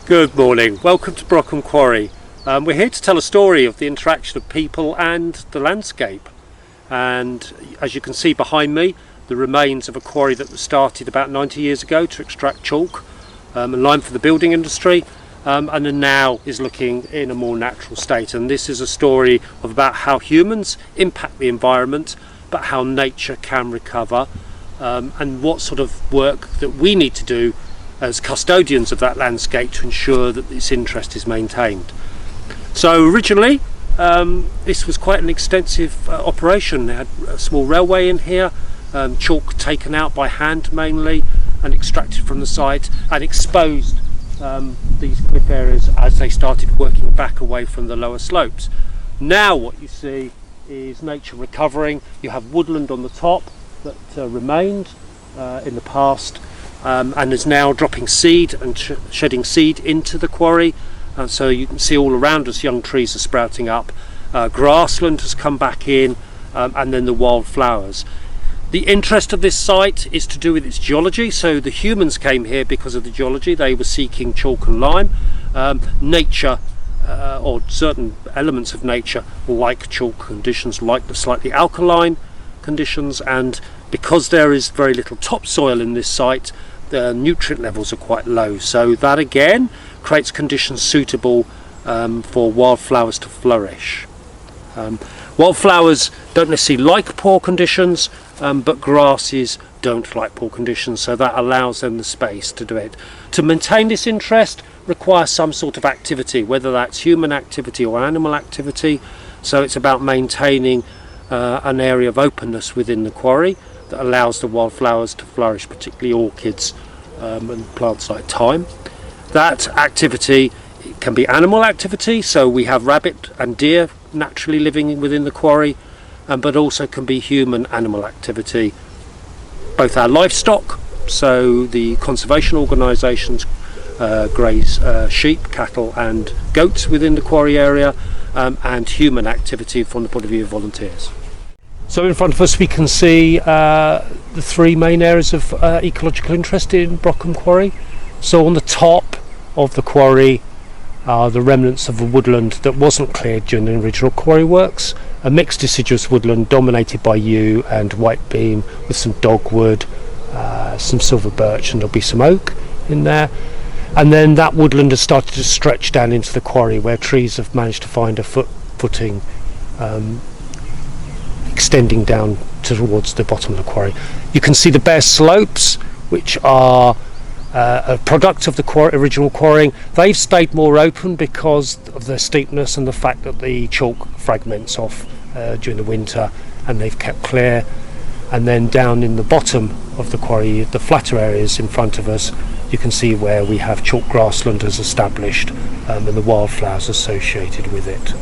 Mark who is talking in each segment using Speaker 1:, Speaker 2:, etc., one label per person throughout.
Speaker 1: Good morning, welcome to Brockham Quarry. We're here to tell a story of the interaction of people and the landscape. And as you can see behind me, the remains of a quarry that was started about 90 years ago to extract chalk and lime for the building industry, and then now is looking in a more natural state. And this is a story of about how humans impact the environment, but how nature can recover, and what sort of work that we need to do as custodians of that landscape to ensure that its interest is maintained. So originally this was quite an extensive operation. They had a small railway in here, chalk taken out by hand mainly and extracted from the site, and exposed these cliff areas as they started working back away from the lower slopes. Now what you see is nature recovering. You have woodland on the top that remained in the past, and is now dropping seed and shedding seed into the quarry, and so you can see all around us young trees are sprouting up. Grassland has come back in, and then the wildflowers. The interest of this site is to do with its geology. So the humans came here because of the geology. They were seeking chalk and lime. Nature, or certain elements of nature, like chalk conditions, like the slightly alkaline conditions, and because there is very little topsoil in this site, the nutrient levels are quite low, so that again creates conditions suitable for wildflowers to flourish. Wildflowers don't necessarily like poor conditions, but grasses don't like poor conditions, so that allows them the space to do it. To maintain this interest requires some sort of activity, whether that's human activity or animal activity, so it's about maintaining an area of openness within the quarry that allows the wildflowers to flourish, particularly orchids and plants like thyme. That activity can be animal activity, so we have rabbit and deer naturally living within the quarry, but also can be human animal activity. Both our livestock, so the conservation organisations graze sheep, cattle and goats within the quarry area, and human activity from the point of view of volunteers. So in front of us we can see the three main areas of ecological interest in Brockham Quarry. So on the top of the quarry are the remnants of a woodland that wasn't cleared during the original quarry works, a mixed deciduous woodland dominated by yew and white beam with some dogwood, some silver birch, and there'll be some oak in there. And then that woodland has started to stretch down into the quarry, where trees have managed to find a footing, extending down towards the bottom of the quarry. You can see the bare slopes, which are a product of the original quarrying. They've stayed more open because of their steepness and the fact that the chalk fragments off during the winter, and they've kept clear. And then down in the bottom of the quarry, the flatter areas in front of us, you can see where we have chalk grassland as established, and the wildflowers associated with it.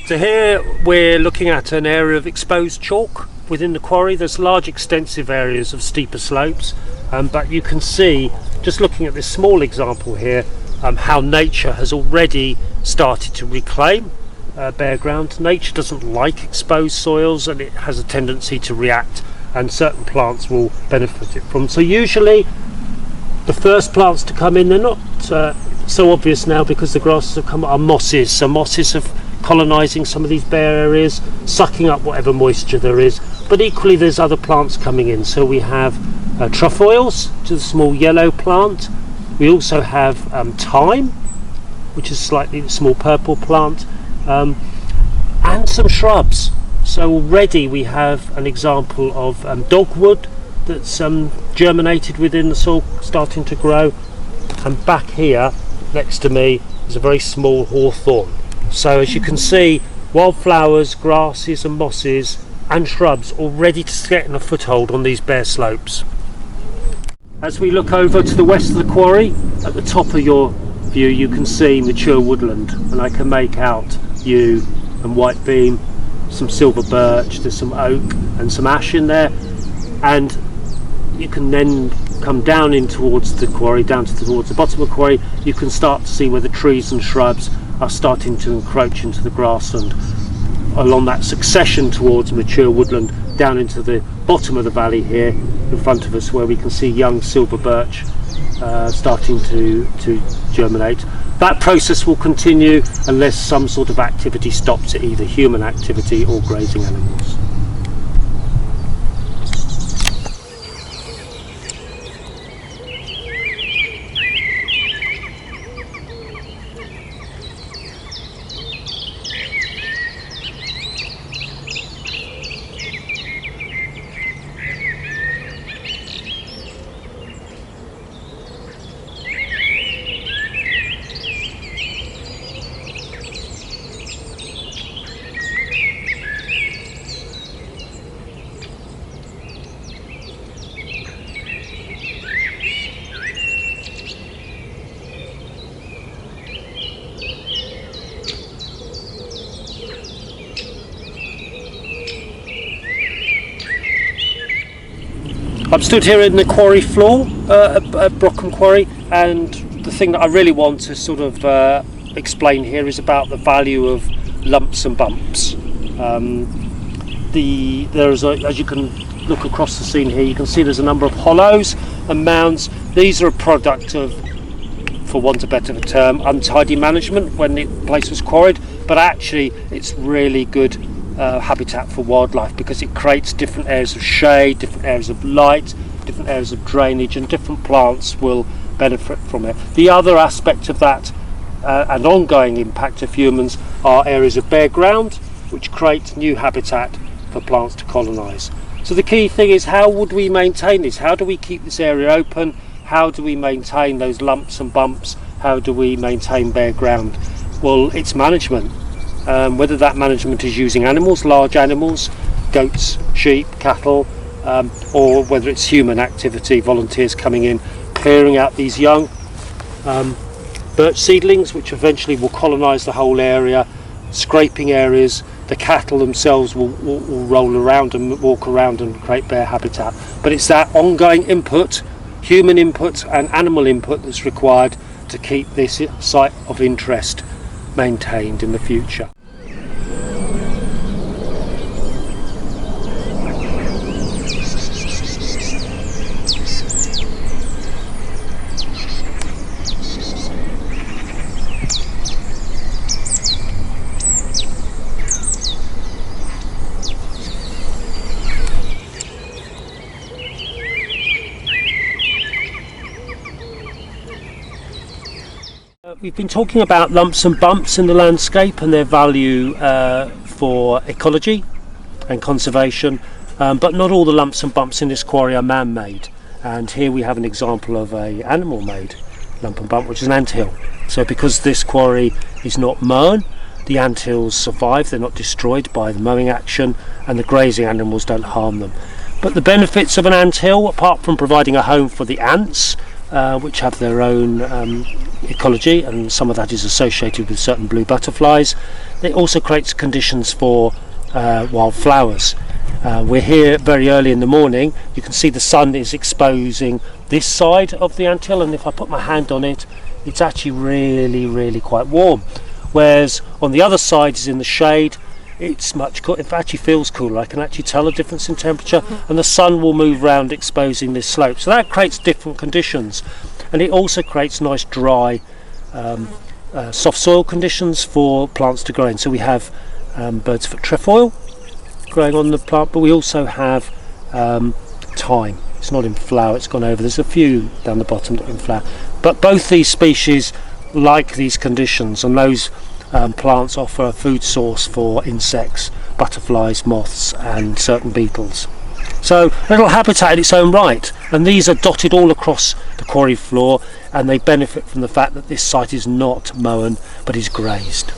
Speaker 1: So here we're looking at an area of exposed chalk within the quarry. There's large extensive areas of steeper slopes, but you can see, just looking at this small example here, how nature has already started to reclaim bare ground. Nature doesn't like exposed soils, and it has a tendency to react, and certain plants will benefit it from. So usually the first plants to come in, they're not so obvious now because the grasses have come, are mosses. So mosses have colonising some of these bare areas, sucking up whatever moisture there is, but equally there's other plants coming in. So we have trefoils, which is a small yellow plant. We also have thyme, which is a slightly small purple plant, and some shrubs. So already we have an example of dogwood that's germinated within the soil, starting to grow, and back here next to me is a very small hawthorn. So as you can see, wildflowers, grasses and mosses and shrubs already getting a foothold on these bare slopes. As we look over to the west of the quarry, at the top of your view you can see mature woodland, and I can make out yew and white beam, some silver birch, there's some oak and some ash in there, and you can then come down in towards the quarry, towards the bottom of the quarry. You can start to see where the trees and shrubs are starting to encroach into the grassland along that succession towards mature woodland, down into the bottom of the valley here in front of us, where we can see young silver birch starting to germinate. That process will continue unless some sort of activity stops it, either human activity or grazing animals. I'm stood here in the quarry floor at Brockham Quarry, and the thing that I really want to sort of explain here is about the value of lumps and bumps. As you can look across the scene here, you can see there's a number of hollows and mounds. These are a product of, for want of a better term, untidy management when the place was quarried, but actually it's really good habitat for wildlife, because it creates different areas of shade, different areas of light, different areas of drainage, and different plants will benefit from it. The other aspect of that and ongoing impact of humans are areas of bare ground, which create new habitat for plants to colonise. So the key thing is, how would we maintain this? How do we keep this area open? How do we maintain those lumps and bumps? How do we maintain bare ground? Well, it's management. Whether that management is using animals, large animals, goats, sheep, cattle, or whether it's human activity, volunteers coming in, clearing out these young birch seedlings, which eventually will colonise the whole area, scraping areas. The cattle themselves will roll around and walk around and create bare habitat. But it's that ongoing input, human input and animal input, that's required to keep this site of interest maintained in the future. We've been talking about lumps and bumps in the landscape and their value for ecology and conservation, but not all the lumps and bumps in this quarry are man-made, and here we have an example of an animal-made lump and bump, which is an anthill. So because this quarry is not mown, the anthills survive, they're not destroyed by the mowing action, and the grazing animals don't harm them. But the benefits of an anthill, apart from providing a home for the ants, which have their own ecology, and some of that is associated with certain blue butterflies, it also creates conditions for wildflowers. We're here very early in the morning. You can see the sun is exposing this side of the anthill, and if I put my hand on it, it's actually really quite warm, whereas on the other side is in the shade. It's much cool. It actually feels cooler. I can actually tell a difference in temperature, and the sun will move around exposing this slope, so that creates different conditions. And it also creates nice dry soft soil conditions for plants to grow in. So we have bird's foot trefoil growing on the plant, but we also have thyme. It's not in flower, it's gone over. There's a few down the bottom that are in flower, but both these species like these conditions, and those plants offer a food source for insects, butterflies, moths and certain beetles. So a little habitat in its own right, and these are dotted all across the quarry floor, and they benefit from the fact that this site is not mown but is grazed.